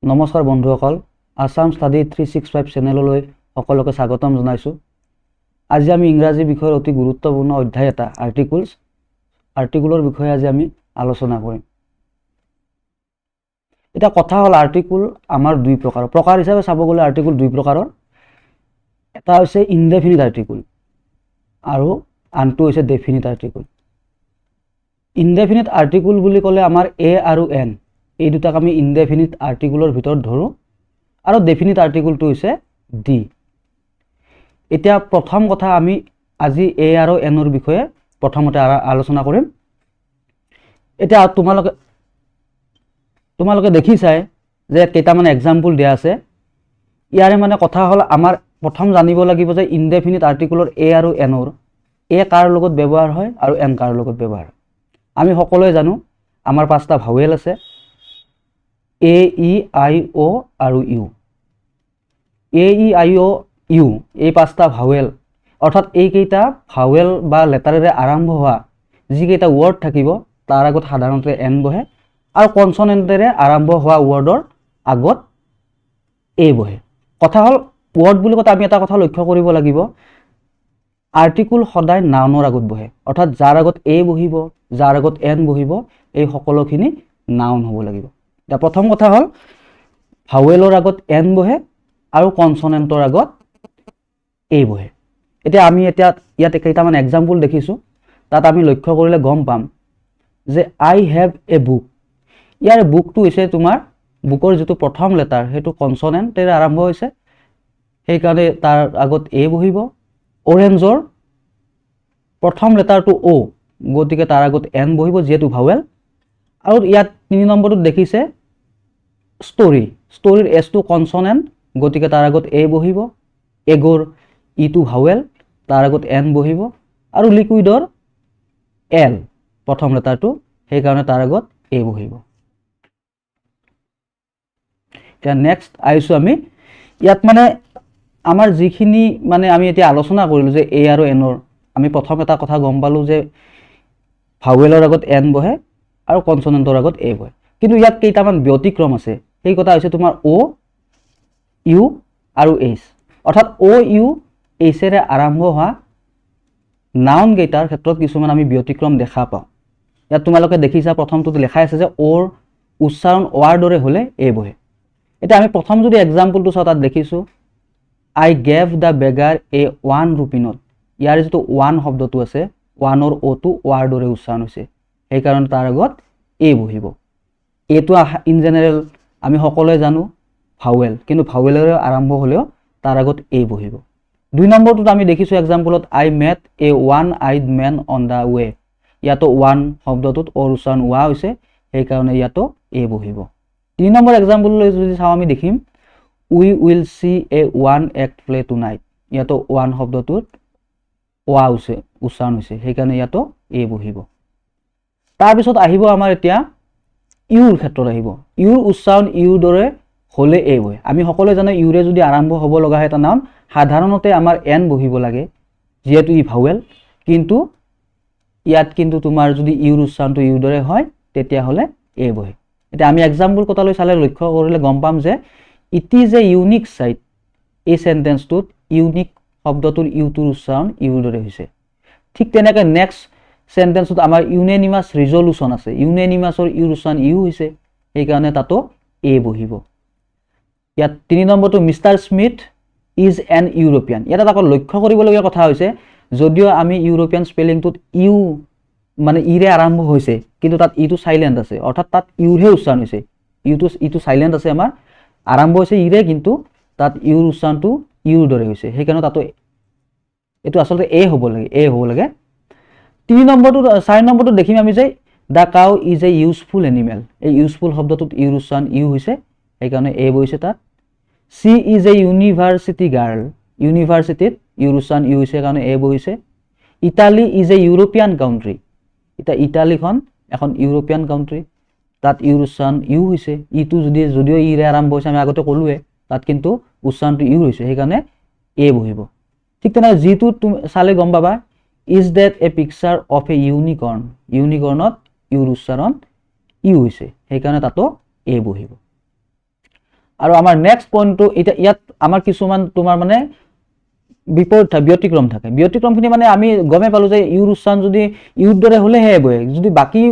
নমস্কাৰ বন্ধুসকল, আসাম ষ্টাডি 365 চেনেললৈ সকলোকে স্বাগতম জনাইছোঁ। আজি আমি ইংৰাজী বিষয়ৰ অতি গুৰুত্বপূৰ্ণ অধ্যায় এটা আৰ্টিকুলৰ বিষয়ে আজি আমি আলোচনা কৰিম। এটা কথা হ'ল আৰ্টিকুল আমাৰ দুই প্ৰকাৰ হিচাপে চাব গ'লে আৰ্টিকুল দুই প্ৰকাৰৰ। এটা হৈছে ইনডেফিনিট আৰ্টিকুল আৰু আনটো হৈছে ডেফিনিট আৰ্টিকুল। ইনডেফিনিট আৰ্টিকুল বুলি ক'লে আমাৰ এ আৰু এন এই দুটাক আমি ইনডেফিনিট আৰ্টিকুলৰ ভিতৰত ধৰোঁ আৰু ডেফিনিট আৰ্টিকুলটো হৈছে ডি। এতিয়া প্ৰথম কথা আমি আজি এ আৰু এনৰ বিষয়ে প্ৰথমতে আলোচনা কৰিম। এতিয়া তোমালোকে দেখিছাই যে কেইটামান এক্সাম্পল দিয়া আছে। ইয়াৰে মানে কথা হ'ল আমাৰ প্ৰথম জানিব লাগিব যে ইনডেফিনিট আৰ্টিকুলৰ এ আৰু এনৰ এ কাৰ লগত ব্যৱহাৰ হয় আৰু এন কাৰ লগত ব্যৱহাৰ হয়। আমি সকলোৱে জানো আমাৰ পাঁচটা ভাৱেল আছে, এ ই আই অ আৰু U. A E I O U এই পাঁচটা ভাৱেল, অৰ্থাৎ এইকেইটা ভাৱেল বা লেটাৰেৰে আৰম্ভ হোৱা যিকেইটা ৱৰ্ড থাকিব তাৰ আগত সাধাৰণতে এন বহে আৰু কনচনেণ্টেৰে আৰম্ভ হোৱা ৱৰ্ডৰ আগত এ বহে। কথা হ'ল ৱৰ্ড বুলি কওঁতে আমি এটা কথা লক্ষ্য কৰিব লাগিব, আৰ্টিকুল সদায় নাউনৰ আগত বহে, অৰ্থাৎ যাৰ আগত এ বহিব, যাৰ আগত এন বহিব, এই সকলোখিনি নাউন হ'ব লাগিব। এতিয়া প্ৰথম কথা হ'ল ভাৱেলৰ আগত এন বহে আৰু কনচনেণ্টৰ আগত এ বহে। এতিয়া আমি ইয়াত কেইটামান এক্সাম্পল দেখিছোঁ, তাত আমি লক্ষ্য কৰিলে গম পাম যে আই হেভ এ বুক। ইয়াৰ বুকটো হৈছে তোমাৰ বুকৰ যিটো প্ৰথম লেটাৰ সেইটো কনচনেণ্টেৰে আৰম্ভ হৈছে, সেইকাৰণে তাৰ আগত এ বহিব। অৰেঞ্জৰ প্ৰথম লেটাৰটো অ', গতিকে তাৰ আগত এন বহিব যিহেতু ভাৱেল। আৰু ইয়াত 3 নম্বৰটোত দেখিছে ষ্টৰীৰ এছটো কনচনেণ্ট, গতিকে তাৰ আগত এ বহিব। এগৰ ইটো ভাৱেল, তাৰ আগত এন বহিব। আৰু লিকুইডৰ এল প্ৰথম লেটাৰটো, সেইকাৰণে তাৰ আগত এ বহিব। এতিয়া নেক্সট আহিছোঁ আমি ইয়াত মানে আমাৰ যিখিনি মানে আমি এতিয়া আলোচনা কৰিলোঁ যে এ আৰু এনৰ, আমি প্ৰথম এটা কথা গম পালোঁ যে ভাৱেলৰ আগত এন বহে আৰু কনচনেণ্টৰ আগত এ বহে। কিন্তু ইয়াত কেইটামান ব্যতিক্ৰম আছে, সেই কথা হৈছে তোমাৰ অ', ইউ আৰু এইচ। অৰ্থাৎ অ', ইউ, এইচেৰে আৰম্ভ হোৱা নাউন কেইটাৰ ক্ষেত্ৰত কিছুমান আমি ব্যতিক্ৰম দেখা পাওঁ। ইয়াত তোমালোকে দেখিছা প্ৰথমটোত লেখাই আছে যে অ'ৰ উচ্চাৰণ অ'ৰ দৰে হ'লে এ বহে। এতিয়া আমি প্ৰথম যদি এক্সাম্পলটো চাওঁ, তাত দেখিছোঁ I gave the beggar a 1 rupee note। ইয়াৰ যিটো ওৱান শব্দটো আছে, ওৱানৰ অ'টো অ'ৰ দৰে উচ্চাৰণ হৈছে, সেইকাৰণে তাৰ আগত এ বহিব। এইটো ইন জেনেৰেল আমি সকলোৱে জানো ভাৱেল, কিন্তু ভাৱেলেৰে আৰম্ভ হ'লেও তাৰ আগত এ বহিব। 2 নম্বৰটোত আমি দেখিছোঁ এক্সাম্পলত I met a 1-eyed man on the way. ইয়াতো ওৱান শব্দটোত অ'ৰ উচ্চাৰণ ওৱা হৈছে, সেইকাৰণে ইয়াতো এ বহিব। 3 নম্বৰ এক্সাম্পললৈ যদি চাওঁ আমি দেখিম we will see a 1 act play tonight। ইয়াতো ওৱান শব্দটোত ওৱা উচ্চাৰণ হৈছে, সেইকাৰণে ইয়াতো এ বহিব। তাৰপিছত আহিব আমাৰ এতিয়া ইউৰ ক্ষেত্ৰত আহিব। ইউৰ উচ্চাৰণ ইউৰ দৰে হ'লে এ বহে। আমি সকলোৱে জানো ইউৰে যদি আৰম্ভ হ'ব লগা হয় এটা নাউন, সাধাৰণতে আমাৰ এন বহিব লাগে যিহেতু ই ভাৱেল, কিন্তু ইয়াত কিন্তু তোমাৰ যদি ইউৰ উচ্চাৰণটো ইউৰ দৰে হয় তেতিয়াহ'লে এ বহে। এতিয়া আমি এক্সাম্পল কথালৈ চালে লক্ষ্য কৰিলে গম পাম যে ইট ইজ এ ইউনিক চাইট। এই চেণ্টেন্সটোত ইউনিক শব্দটোৰ ইউটোৰ উচ্চাৰণ ইউৰ দৰে হৈছে। ঠিক তেনেকৈ নেক্সট চেণ্টেন্সটোত আমাৰ ইউনেনিমাছ ৰিজল্যুশ্যন আছে, ইউনেনিমাছৰ ইউৰ উচ্চাৰণ ইউ হৈছে, সেইকাৰণে তাতো এ বহিব। ইয়াত 3 নম্বৰটো mister Smith is an European. ইয়াত এটা লক্ষ্য কৰিবলগীয়া কথা হৈছে, যদিও আমি ইউৰোপিয়ান স্পেলিংটোত ইউ মানে ইৰে আৰম্ভ হৈছে, কিন্তু তাত ইটো চাইলেণ্ট আছে, অৰ্থাৎ তাত ইউৰহে উচ্চাৰণ হৈছে। ইটো চাইলেণ্ট আছে, আমাৰ আৰম্ভ হৈছে ইৰে, কিন্তু তাত ইউৰ উচ্চাৰণটো ইউৰ দৰে হৈছে, সেইকাৰণে তাতো এইটো আচলতে এ হ'ব লাগে। 4 নম্বৰটোত দেখিম আমি যে the cow is a useful animal. এই ইউজফুল শব্দটোত ইউৰ উচ্চাৰণ ইউ হৈছে, সেইকাৰণে এ বহিছে তাত। She is a university girl. ইউনিভাৰ্চিটিত ইউৰ উচ্চাৰণ ইউ হৈছে কাৰণে এ বহিছে। Italy is a European country. এতিয়া ইটালীখন এখন ইউৰোপিয়ান কাউণ্ট্ৰি, তাত ইউৰ উচ্চাৰণ ইউ হৈছে। ইটো যদিও ইৰে আৰম্ভ হৈছে, আমি আগতে ক'লোৱে, তাত কিন্তু উচ্চাৰণটো ইউ হৈছে, সেইকাৰণে এ বহিব। ঠিক তেনেকৈ যিটো তুমি চালে গম পাবা is that a picture of a unicorn. ইউনিকৰ্ণত ইউৰ উচ্চাৰণ ইউ হৈছে, সেইকাৰণে তাতো এ বহিব। আৰু আমাৰ নেক্সট পইণ্টটো এতিয়া ইয়াত আমাৰ কিছুমান তোমাৰ মানে বিপৰীত ব্যতিক্ৰম থাকে। ব্যতিক্ৰমখিনি মানে আমি গমে পালো যে ইউৰ উচ্চাৰণ যদি ইউৰ দৰে হ'লেহে বহে, যদি বাকী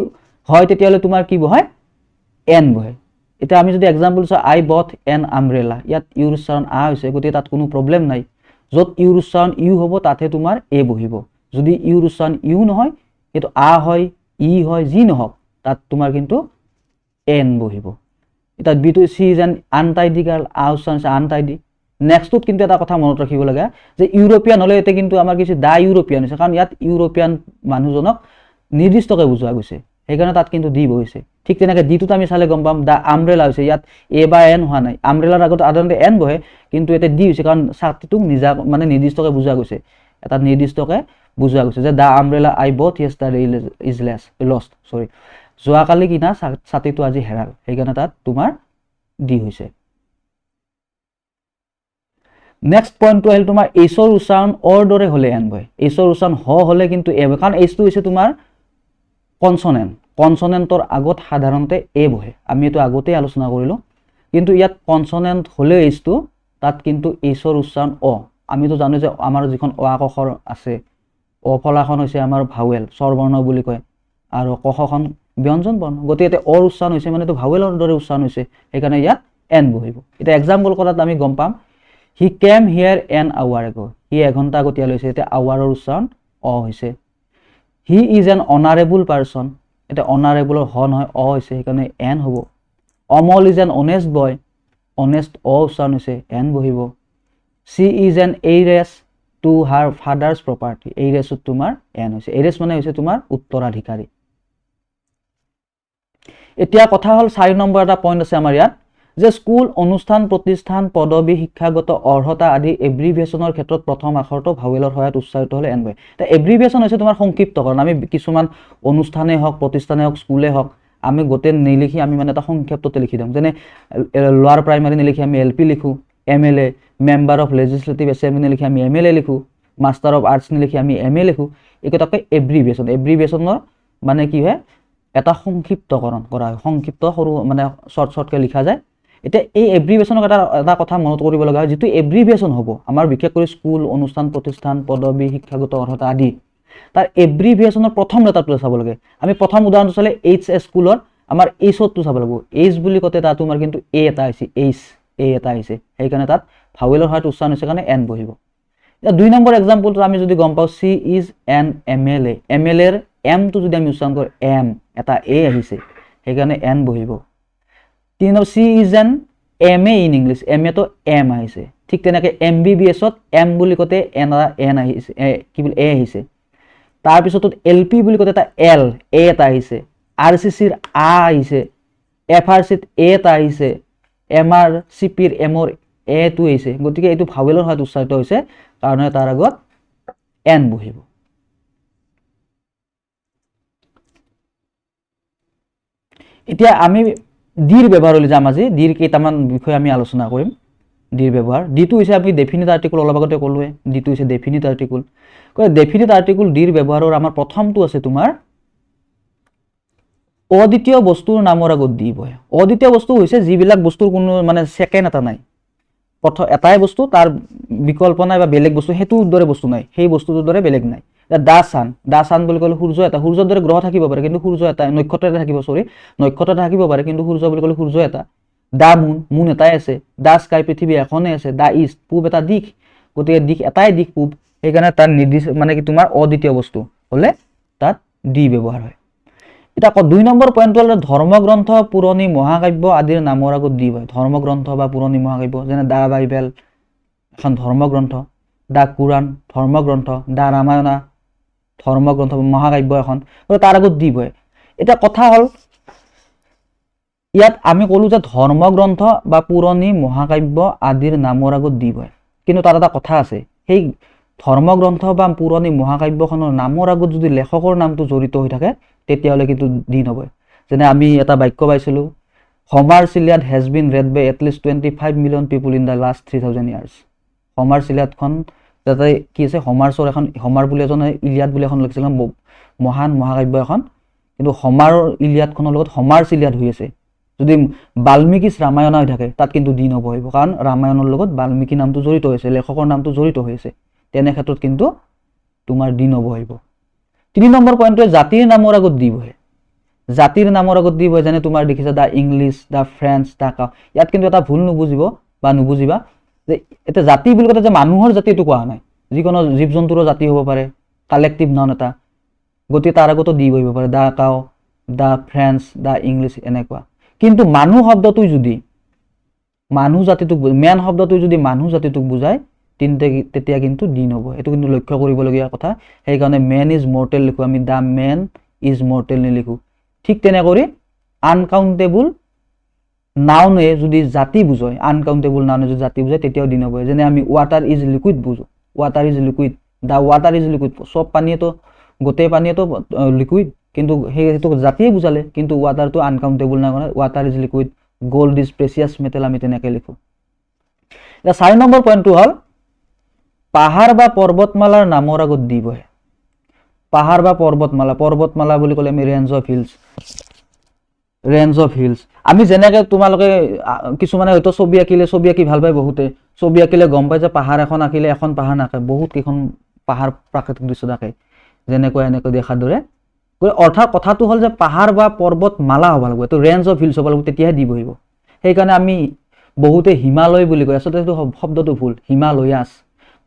হয় তেতিয়াহ'লে তোমাৰ কি বহে এন বহে। এতিয়া আমি যদি এক্সাম্পল চাওঁ আই বট এন আমব্ৰেলা, ইয়াত ইউৰ উচ্চাৰণ আ হৈছে, গতিকে তাত কোনো প্ৰব্লেম নাই। য'ত ইউৰ উচ্চাৰণ ইউ হ'ব তাতহে তোমাৰ এ বহিব। যদি ইউৰ উচ্চাৰণ ইউ নহয়, সেইটো আ হয় ই হয় যি নহওক, তাত তোমাৰ কিন্তু এন বহিব। এতিয়া বিটো she is an untidy girl, আ উচ্চাৰণ হৈছে আনটাইডি। নেক্সটটোত কিন্তু এটা কথা মনত ৰাখিব লাগে যে ইউৰোপিয়ান হ'লে এতিয়া কিন্তু আমাৰ কিছু দা ইউৰোপিয়ান হৈছে, কাৰণ ইয়াত ইউৰোপিয়ান মানুহজনক নিৰ্দিষ্টকৈ বুজোৱা গৈছে, সেইকাৰণে তাত কিন্তু দি বহিছে। ঠিক তেনেকৈ ডিটোত আমি চালে গম পাম দা আমব্ৰেলা হৈছে, ইয়াত এ বা এন হোৱা নাই। আমব্ৰেলাৰ আগত সাধাৰণতে এন বহে, কিন্তু এতিয়া ডি হৈছে, কাৰণ ছাতিটোক নিজা মানে নিৰ্দিষ্টকৈ বুজোৱা গৈছে, এটা নিৰ্দিষ্টকৈ বুজোৱা গৈছে যে দা umbrella I bought য়েষ্টাৰডে is lost, চৰি যোৱাকালি কিনা ছাতিটো আজি হেৰাল, সেইকাৰণে তাত তোমাৰ ডি হৈছে। নেক্সট পইণ্টটো আহিল তোমাৰ এইচৰ উচ্চাৰণ অৰ দৰে হ'লে এন বহে। এইচৰ উচ্চাৰণ হ হ'লে কিন্তু এ বহে, কাৰণ এইচটো হৈছে তোমাৰ কনচনেণ্ট, কনচনেণ্টৰ আগত সাধাৰণতে এ বহে, আমি এইটো আগতেই আলোচনা কৰিলোঁ। কিন্তু ইয়াত কনচনেণ্ট হ'লে এইচটো, তাত কিন্তু এইচৰ উচ্চাৰণ অ। আমিতো জানো যে আমাৰ যিখন অ আখৰ আছে, অ ফলাখন হৈছে আমাৰ ভাৱেল স্বৰবৰ্ণ বুলি কয়, আৰু কখন ব্যঞ্জন বৰ্ণ, গতিকে অৰ উচ্চাৰণ হৈছে মানে এইটো ভাৱেলৰ দৰে উচ্চাৰণ হৈছে, সেইকাৰণে ইয়াত এন বহিব। এতিয়া এক্সাম্পল কৰাত আমি গম পাম হি কেম হিয়াৰ এন আৱাৰ এগো, সি এঘণ্টা আগত ইয়ালৈ হৈছে, এতিয়া আৱাৰৰ উচ্চাৰণ অ হৈছে। He is an honourable person, এতিয়া অনাৰেবলৰ হ নহয় অ হৈছে, সেইকাৰণে এন হ'ব। Amal is an honest boy, honest অ উচ্চাৰণ হৈছে, এন বহিব। She is an heiress to her father's property, এইৰেছত তোমাৰ এন হৈছে, এইৰেছ মানে হৈছে তোমাৰ উত্তৰাধিকাৰী। এতিয়া কথা হ'ল 4 নম্বৰ এটা পইণ্ট আছে আমাৰ ইয়াত, যে স্কুল অনুষ্ঠান প্ৰতিষ্ঠান পদবী শিক্ষাগত অৰ্হতা আদি এব্ৰিভিয়েশ্যনৰ ক্ষেত্ৰত প্ৰথম আখৰটো ভাৱেলৰ সহায়ত উচ্চাৰিত হ'লে এন বহে। এতিয়া এব্ৰিভিয়েশ্যন হৈছে তোমাৰ সংক্ষিপ্তকৰণ। আমি কিছুমান অনুষ্ঠানেই হওক, প্ৰতিষ্ঠানেই হওক, স্কুলেই হওক, আমি গোটেই নিলিখি আমি মানে এটা সংক্ষেপ্ততে লিখি দিওঁ, যেনে লোৱাৰ প্ৰাইমাৰী নিলিখি আমি এল পি লিখোঁ, M L A, member of legislative assembly নিলিখি আমি এম এল এ লিখোঁ, মাষ্টাৰ অফ আৰ্টছ নিলিখি আমি এম এ লিখোঁ। এইকেইটাকে এব্ৰিভিয়েশ্যন। এব্ৰিভিয়েশ্যনৰ মানে কি হয়, এটা সংক্ষিপ্তকৰণ কৰা হয়, সংক্ষিপ্ত সৰু মানে শ্বৰ্টকৈ লিখা যায়। এতিয়া এই এব্ৰিভিয়েশ্যনক এটা কথা মনত কৰিব লগা হয়, যিটো এব্ৰিভিয়েশ্যন হ'ব আমাৰ বিশেষকৈ স্কুল অনুষ্ঠান প্ৰতিষ্ঠান পদবী শিক্ষাগত অৰ্হতা আদি, তাৰ এব্ৰিভিয়েশ্যনৰ প্ৰথম লেটাৰটো চাব লাগে। আমি প্ৰথম উদাহৰণটো চালে এইচ এ স্কুলৰ আমাৰ এইচটো চাব লাগিব। এইচ বুলি কওঁতে তাত তোমাৰ কিন্তু এ এটা আহিছে, এইচ এ এটা আহিছে, সেইকাৰণে তাত ভাৱেলৰ সহায়ত উচ্চাৰণ হৈছে কাৰণে এন বহিব। এতিয়া 2 নম্বৰ এক্সাম্পলটো আমি যদি গম পাওঁ she is an M L A, M L এৰ এমটো যদি আমি উচ্চাৰণ কৰোঁ এম, এটা এ আহিছে, সেইকাৰণে এন বহিব। 3 নম্বৰ she is an M A in English, M এটো এম আহিছে। ঠিক তেনেকৈ এম বি বি এছত এম বুলি কওঁতে এন আহিছে, কি বুলি এ আহিছে। তাৰপিছত এল পি বুলি কওঁতে এটা এল এ এটা আহিছে, আৰ চি চিৰ আ আহিছে, এফ আৰ চিত এ এটা আহিছে, এম আৰ চি পিৰ এমৰ এটো আহিছে, গতিকে এইটো ভাৱেলৰ সহায়ত উচ্চাৰিত হৈছে কাৰণে তাৰ আগত এন বহিব। এতিয়া আমি ডিৰ ব্যৱহাৰলৈ যাম আজি। ডিৰ কেইটামান বিষয়ে আমি আলোচনা কৰিম। ডিৰ ব্যৱহাৰ, ডিটো হৈছে আমি ডেফিনিট আৰ্টিকল অলপ আগতে ক'লোৱে, ডিটো হৈছে ডেফিনিট আৰ্টিকল। ডেফিনিট আৰ্টিকল ডিৰ ব্যৱহাৰৰ আমাৰ প্ৰথমটো আছে তোমাৰ অদ্বিতীয় বস্তুৰ নামৰ আগত ডি বহে। অদ্বিতীয় বস্তু হৈছে যিবিলাক বস্তুৰ কোনো মানে ছেকেণ্ড এটা নাই, প্ৰথম এটাই বস্তু, তাৰ বিকল্প নাই বা বেলেগ বস্তু সেইটোৰ দৰে বস্তু নাই, সেই বস্তুটোৰ দৰে বেলেগ নাই। দা চান বুলি ক'লে সূৰ্য এটা, সূৰ্যৰ দৰে গ্ৰহ থাকিব পাৰে কিন্তু সূৰ্য এটা, নক্ষত্ৰ এটা থাকিব, নক্ষত্ৰ এটা থাকিব পাৰে কিন্তু সূৰ্য বুলি ক'লে সূৰ্য এটা। দা মুন এটাই আছে। দা স্কাই পৃথিৱী এখনেই আছে। দা ইষ্ট পূব এটা দিশ, গতিকে দিশ এটাই দিশ পূব, সেইকাৰণে তাত নিৰ্দিষ্ট মানে কি তোমাৰ অদ্বিতীয় বস্তু হ'লে তাত ডি ব্যৱহাৰ হয়। এতিয়া 2 নম্বৰ পইণ্টটো হ'ল ধৰ্মগ্ৰন্থ পুৰণি মহাকাব্য আদিৰ নামৰ আগত ডি বহে। ধৰ্মগ্ৰন্থ বা পুৰণি মহাকাব্য যেনে দা বাইবেল এখন ধৰ্মগ্ৰন্থ, দা কোৰাণ ধৰ্মগ্ৰন্থ, দা ৰামায়ণা ধৰ্মগ্ৰন্থ মহাকাব্য এখন, তাৰ আগত ডি বহে। এতিয়া কথা হ'ল ইয়াত আমি ক'লো যে ধৰ্মগ্ৰন্থ বা পুৰণি মহাকাব্য আদিৰ নামৰ আগত ডি বহে, কিন্তু তাত এটা কথা আছে, সেই ধৰ্মগ্ৰন্থ বা পুৰণি মহাকাব্যখনৰ নামৰ আগত যদি লেখকৰ নামটো জড়িত হৈ থাকে তেতিয়াহ'লে কিন্তু ডি নবহে। যেনে আমি এটা বাক্য পাইছিলোঁ, Homer Iliad has been read by at least 25 million people in the last 3000 years. Homer চিলিয়াডখন তাতে কি আছে, হোমাৰ্ছৰ এখন, হোমাৰ বুলি এজন ইলিয়াড বুলি এখন লিখিছিল মহান মহাকাব্য এখন, কিন্তু হোমাৰৰ ইলিয়াডখনৰ লগত হোমাৰ চিলিয়াড হৈ আছে, যদি বাল্মীকি ৰামায়ণ হৈ থাকে তাত কিন্তু দি নবহিব, কাৰণ ৰামায়ণৰ লগত বাল্মীকি নামটো জড়িত হৈছে, লেখকৰ নামটো জড়িত হৈছে, তেনে ক্ষেত্ৰত কিন্তু তোমাৰ দি নবহিব। 3 নম্বৰ পইণ্টটোৱে জাতিৰ নামৰ আগত দি বহে। জাতিৰ নামৰ আগত দি বহে, যেনে তোমাৰ দেখিছা the English, the French, the cow. ইয়াত কিন্তু এটা ভুল নুবুজিবা যে এতিয়া জাতি বুলি কওঁতে যে মানুহৰ জাতিটো কোৱা নাই, যিকোনো জীৱ জন্তুৰো জাতি হ'ব পাৰে, কালেক্টিভ নাউন এটা, গতিকে তাৰ আগতো দি বহিব পাৰে, the cow, the French, the English এনেকুৱা। কিন্তু মানুহ শব্দটো যদি মানুহ জাতিটোক, মেন শব্দটো যদি মানুহ জাতিটোক বুজায় তেতিয়া কিন্তু দি নবহে। এইটো কিন্তু লক্ষ্য কৰিবলগীয়া কথা। সেইকাৰণে মেন ইজ মৰ্টেল লিখোঁ আমি, দ্য মেন ইজ মৰ্টেল নিলিখোঁ। ঠিক তেনেকৈ আনকাউণ্টেবল নাউনে যদি জাতি বুজায়, আনকাউণ্টেবল নাউনে যদি জাতি বুজায় তেতিয়াও দি নবহে। যেনে আমি ৱাটাৰ ইজ লিকুইড বুজোঁ, water is liquid, the water is liquid, চব পানীয়েতো, গোটেই পানীয়েতো লিকুইড, কিন্তু সেইটো জাতিয়ে বুজালে, কিন্তু ৱাটাৰটো uncountable noun, water is liquid, gold is precious metal আমি তেনেকৈ লিখোঁ। এতিয়া 4 নম্বৰ পইণ্টটো হ'ল পাহাৰ বা পৰ্বতমালাৰ নামৰ আগত দি বহে। পাহাৰ বা পৰ্বতমালা বুলি ক'লে আমি ৰেঞ্জ অফ হিলছ। আমি যেনেকৈ তোমালোকে কিছুমানে হয়তো ছবি আঁকি ভাল পায়, বহুতে ছবি আঁকিলে গম পায় যে পাহাৰ এখন আঁকিলে এখন পাহাৰ নাকে, বহুত কেইখন পাহাৰ প্ৰাকৃতিক দৃশ্য থাকে, যেনেকৈ এনেকৈ দেখাৰ দৰে। অৰ্থাৎ কথাটো হ'ল যে পাহাৰ বা পৰ্বতমালা হ'ব লাগিব, এইটো ৰেঞ্জ অফ হিলছ হ'ব লাগিব, তেতিয়াহে দি বহিব। সেইকাৰণে আমি বহুতে হিমালয় বুলি কয়, আচলতে সেইটো শব্দটো ভুল, হিমালয়াছ,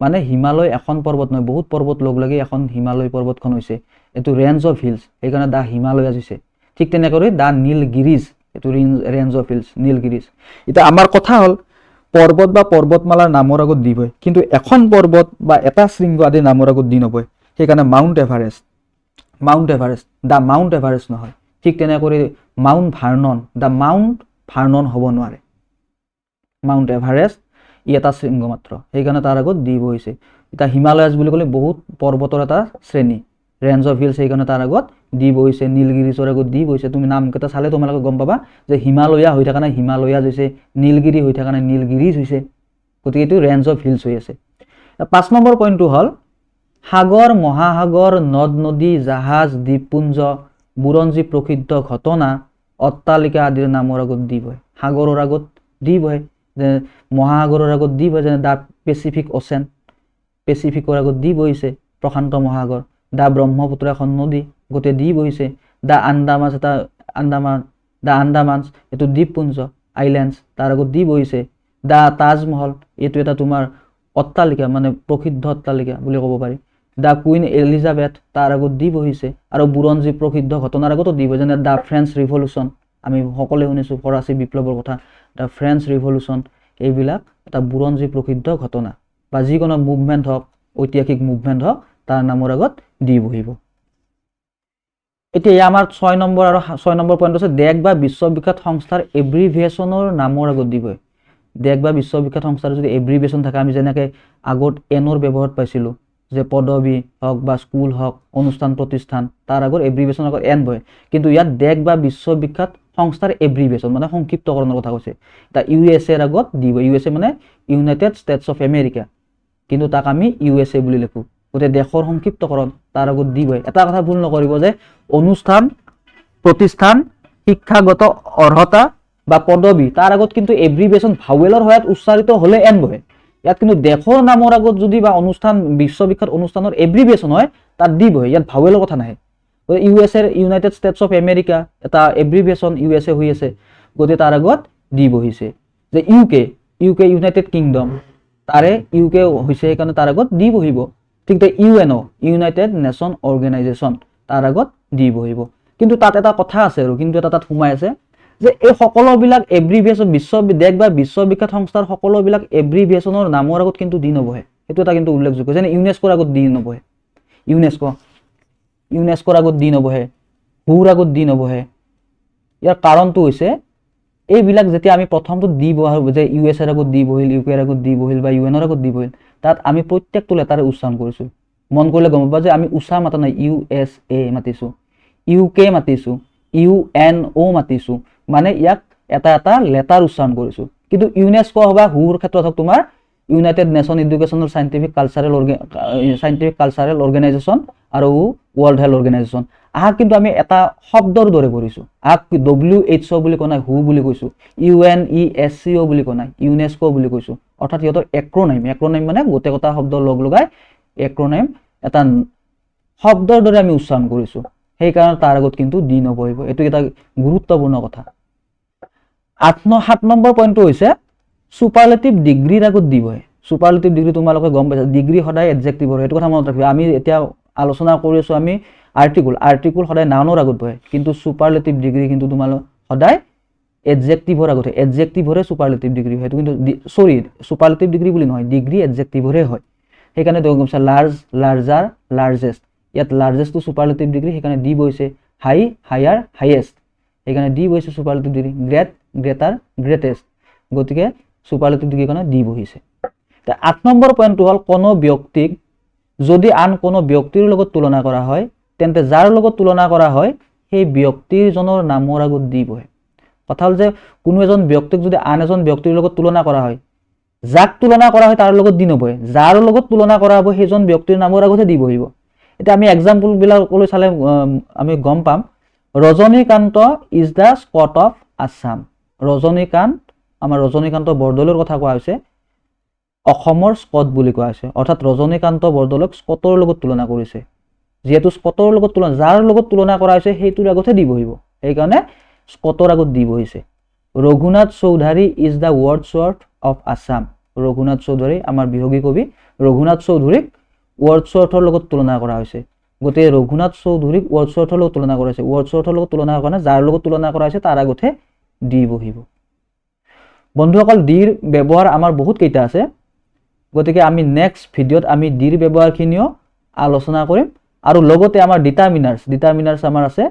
মানে হিমালয় এখন পৰ্বত নহয়, বহুত পৰ্বত লগ লাগি এখন হিমালয় পৰ্বতখন হৈছে, এইটো ৰেঞ্জ অফ হিলছ, সেইকাৰণে দা হিমালয়াছ হৈছে। ঠিক তেনেকৈ দা নীলগিৰিজ, এইটো ৰেঞ্জ অফ হিলছ, নীলগিৰিজ। এতিয়া আমাৰ কথা হ'ল পৰ্বত বা পৰ্বতমালাৰ নামৰ আগত দি বহে, কিন্তু এখন পৰ্বত বা এটা শৃংগ আদিৰ নামৰ আগত দি নবহে। সেইকাৰণে মাউণ্ট এভাৰেষ্ট, দা মাউণ্ট এভাৰেষ্ট নহয়। ঠিক তেনেকৈ মাউণ্ট ভাৰ্নন, দা মাউণ্ট ভাৰ্নন হ'ব নোৱাৰে। মাউণ্ট এভাৰেষ্ট ই এটা শৃংগ মাত্ৰ, সেইকাৰণে তাৰ আগত দি বহিছে। এতিয়া হিমালয়াছ বুলি ক'লে বহুত পৰ্বতৰ এটা শ্ৰেণী, ৰেঞ্জ অফ হিলছ, সেইকাৰণে তাৰ আগত দি বহিছে। নীলগিৰিছৰ আগত দি বহিছে। তুমি নামকেইটা চালে তোমালোকে গম পাবা যে হিমালয়া হৈ থকা নাই হিমালয়াছ হৈছে, নীলগিৰি হৈ থকা নাই নীলগিৰিজ হৈছে, গতিকে এইটো ৰেঞ্জ অফ হিলছ হৈ আছে। 5 নম্বৰ পইণ্টটো হ'ল সাগৰ, মহাসাগৰ, নদ নদী, জাহাজ, দ্বীপপুঞ্জ, বুৰঞ্জী প্ৰসিদ্ধ ঘটনা, অট্টালিকা আদিৰ নামৰ আগত দি বহে। সাগৰৰ আগত দি বহে, যে মহাসাগৰৰ আগত দি বহে, যেনে দা পেচিফিক অ'চেন, পেচিফিকৰ আগত দি বহিছে প্ৰশান্ত মহাসাগৰ। দা ব্ৰহ্মপুত্ৰ এখন নদী, গোটেই দি বহিছে। দা আন্দামাছ দা আন্দামানছ এইটো দ্বীপপুঞ্জ, আইলেণ্ডছ, তাৰ আগত দি বহিছে। দা তাজমহল এইটো এটা তোমাৰ অট্টালিকা, মানে প্ৰসিদ্ধ অট্টালিকা বুলি ক'ব পাৰি। দা কুইন এলিজাবেথ তাৰ আগত দি বহিছে। আৰু বুৰঞ্জী প্ৰসিদ্ধ ঘটনাৰ আগতো দি বহে, যেনে দা ফ্ৰেঞ্চ ৰিভলিউশ্যন, আমি সকলোৱে শুনিছোঁ ফৰাচী বিপ্লৱৰ কথা, দা ফ্ৰেঞ্চ ৰিভলিউশ্যন, এইবিলাক এটা বুৰঞ্জী প্ৰসিদ্ধ ঘটনা, বা যিকোনো মুভমেণ্ট হওক, ঐতিহাসিক মুভমেণ্ট হওক, তাৰ নামৰ আগত দি বহিব। এতিয়া আমাৰ 6 নম্বৰ পইণ্ট আছে দেশ বা বিশ্ববিখ্যাত সংস্থাৰ এব্ৰিভিয়েশ্যনৰ নামৰ আগত দি বহে। দেশ বা বিশ্ববিখ্যাত সংস্থাৰ যদি এব্ৰিভিয়েশ্যন থাকে, আমি যেনেকৈ আগত এনৰ ব্যৱহাৰত পাইছিলোঁ, যে পদবী হওক বা স্কুল হওক, অনুষ্ঠান প্ৰতিষ্ঠান, তাৰ আগত এব্ৰিভিয়েশ্যনৰ আগত এন বহে। কিন্তু ইয়াত দেশ বা বিশ্ববিখ্যাত সংস্থাৰ এব্ৰিভিয়েশ্যন মানে সংক্ষিপ্তকৰণৰ কথা কৈছে। এতিয়া USA আগত দিব, USA মানে ইউনাইটেড ষ্টেটছ অফ আমেৰিকা, কিন্তু তাক আমি USA বুলি লিখোঁ, গতিকে দেশৰ সংক্ষিপ্তকৰণ তাৰ আগত দি বহে। এটা কথা ভুল নকৰিব যে অনুষ্ঠান প্ৰতিষ্ঠান, শিক্ষাগত অৰ্হতা বা পদবী, তাৰ আগত কিন্তু এব্ৰিভিয়েশ্যন ভাৱেলৰ সহায়ত উচ্চাৰিত হ'লে এন বহে। ইয়াত কিন্তু দেশৰ নামৰ আগত যদি বা অনুষ্ঠান, বিশ্ববিখ্যাত অনুষ্ঠানৰ এব্ৰিভিয়েশ্যন হয়, তাত দি বহে, ইয়াত ভাৱেলৰ কথা নাহে। USA United states of America এটা এব্ৰিভিয়েশ্যন USA হৈ আছে, গতিকে তাৰ আগত দি বহিছে। যে UK ইউনাইটেড কিংডম, তাৰে UK হৈছে, সেইকাৰণে তাৰ আগত দি বহিব। ঠিক UNO ইউনাইটেড নেশ্যন অৰ্গেনাইজেশ্যন, তাৰ আগত দি বহিব। কিন্তু তাত এটা কথা আছে, আৰু কিন্তু এটা তাত সোমাই আছে, যে এই সকলোবিলাক এব্ৰিভিয়েশ্যন দেশ বা বিশ্ববিখ্যাত সংস্থাৰ সকলোবিলাক এব্ৰিভিয়েশ্যনৰ নামৰ আগত কিন্তু দি নবহে। সেইটো এটা কিন্তু উল্লেখযোগ্য, যেনে ইউনেস্কোৰ আগত দি নবহে, ইউনেস্কোৰ আগত দি নবহে, হুৰ আগত দি নবহে। ইয়াৰ কাৰণটো হৈছে এইবিলাক যেতিয়া আমি প্ৰথমটো দি বহাব, যে USAৰ আগত দি বহিল, UKৰ আগত দি বহিল, বা UNৰ আগত দি বহিল, তাত আমি প্ৰত্যেকটো লেটাৰে উচ্চাৰণ কৰিছোঁ। মন কৰিলে গম পাবা যে আমি উচ্চাৰ মাতা নাই, USA মাতিছোঁ, UK মাতিছোঁ, UNO মাতিছোঁ, মানে ইয়াক এটা এটা লেটাৰ উচ্চাৰণ কৰিছোঁ। কিন্তু ইউনেস্কো বা হুৰ ক্ষেত্ৰত হওক, তোমাৰ United nation scientific cultural organisation আৰু ৱৰ্ল্ড হেল্থ অৰ্গেনাইজেশ্যন, আহাক কিন্তু আমি এটা শব্দৰ দৰে কৰিছোঁ। আহাক WHO বুলি কোৱা নাই, হু বুলি কৈছোঁ, UNESCO বুলি কোৱা নাই, ইউনেস্কো বুলি কৈছোঁ। অৰ্থাৎ সিহঁতৰ এক্ৰনেম মানে গোটেই কটা শব্দ লগ লগাই এক্ৰনেম এটা শব্দৰ দৰে আমি উচ্চাৰণ কৰিছোঁ। সেইকাৰণে তাৰ আগত কিন্তু দি নবহিব। এইটো এটা গুৰুত্বপূৰ্ণ কথা। 7 নম্বৰ পইণ্টটো হৈছে সুপাৰলেটিভ ডিগ্ৰীৰ আগত দি বহে। সুপাৰলেটিভ ডিগ্ৰী তোমালোকে গম পাইছা, ডিগ্ৰী সদায় এডজেক্টিভ হয়, এইটো কথা মনত ৰাখিবা। আমি এতিয়া আলোচনা কৰি আছোঁ আমি আৰ্টিকুল সদায় নাউনৰ আগত বহে, কিন্তু সুপাৰলেটিভ ডিগ্ৰী কিন্তু তোমালোক সদায় এডজেক্টিভৰ আগত হয়। এডজেক্টিভৰে সুপাৰলেটিভ ডিগ্ৰী হয়। এইটো কিন্তু সুপাৰলেটিভ ডিগ্ৰী বুলি নহয়, ডিগ্ৰী এডজেক্টিভৰে হয়। সেইকাৰণে তুমি গম পাইছা লাৰ্জ, লাৰ্জাৰ, লাৰ্জেষ্ট। ইয়াত লাৰ্জেষ্টটো সুপাৰলেটিভ ডিগ্ৰী, সেইকাৰণে দি বহিছে। হাই, হায়াৰ, হাইয়েষ্ট, সেইকাৰণে দি বহিছে সুপাৰলেটিভ ডিগ্ৰী। গ্ৰেট, গ্ৰেটাৰ, গ্ৰেটেষ্ট, গতিকে সুপাৰলেটিভ ডিগ্ৰীৰ কাৰণে দি বহিছে। 8 নম্বৰ পইণ্টটো হ'ল কোনো ব্যক্তিক যদি আন কোনো ব্যক্তিৰ লগত তুলনা কৰা হয়, তেন্তে যাৰ লগত তুলনা কৰা হয় সেই ব্যক্তিজনৰ নামৰ আগত দি বহে। কথা হ'ল যে কোনো এজন ব্যক্তিক যদি আন এজন ব্যক্তিৰ লগত তুলনা কৰা হয়, যাক তুলনা কৰা হয় তাৰ লগত দি নবহে, যাৰ লগত তুলনা কৰা হ'ব সেইজন ব্যক্তিৰ নামৰ আগতহে দি বহিব। এতিয়া আমি এক্সাম্পলবিলাকলৈ চালে আমি গম পাম। Rajanikanta is the Scott of Assam. Rajanikanta, আমাৰ ৰজনীকান্ত বৰদলৈৰ কথা কোৱা হৈছে, অসমৰ স্কট বুলি কোৱা হৈছে। অৰ্থাৎ ৰজনীকান্ত বৰদলৈক স্কটৰ লগত তুলনা কৰিছে। যিহেতু স্কটৰ লগত তুলনা, যাৰ লগত তুলনা কৰা হৈছে সেইটোৰ আগতহে দি বহিব, সেইকাৰণে স্কটৰ আগত দি বহিছে। Raghunath Choudhary is the Wordsworth of Assam. Raghunath Choudhury আমাৰ বিহগী কবি, ৰঘুনাথ চৌধুৰীক ৱৰ্ডছৱৰ্থৰ লগত তুলনা কৰা হৈছে। গতিকে ৰঘুনাথ চৌধুৰীক ৱৰ্ডছৱৰ্থৰ লগত তুলনা কৰা হৈছে। ৱৰ্ডছৱৰ্থৰ লগত তুলনা কৰা নাই, যাৰ লগত তুলনা কৰা হৈছে তাৰ আগতহে দি বহিব। বন্ধুসকল, ডিৰ ব্যৱহাৰ আমাৰ বহুত কেইটা আছে, গতিকে আমি নেক্সট ভিডিঅ'ত আমি ডিৰ ব্যৱহাৰখিনিও আলোচনা কৰিম, আৰু লগতে আমাৰ ডিটাৰমিনাৰ্ছ আমাৰ আছে,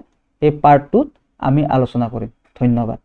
সেই পাৰ্টটোত আমি আলোচনা কৰিম। ধন্যবাদ।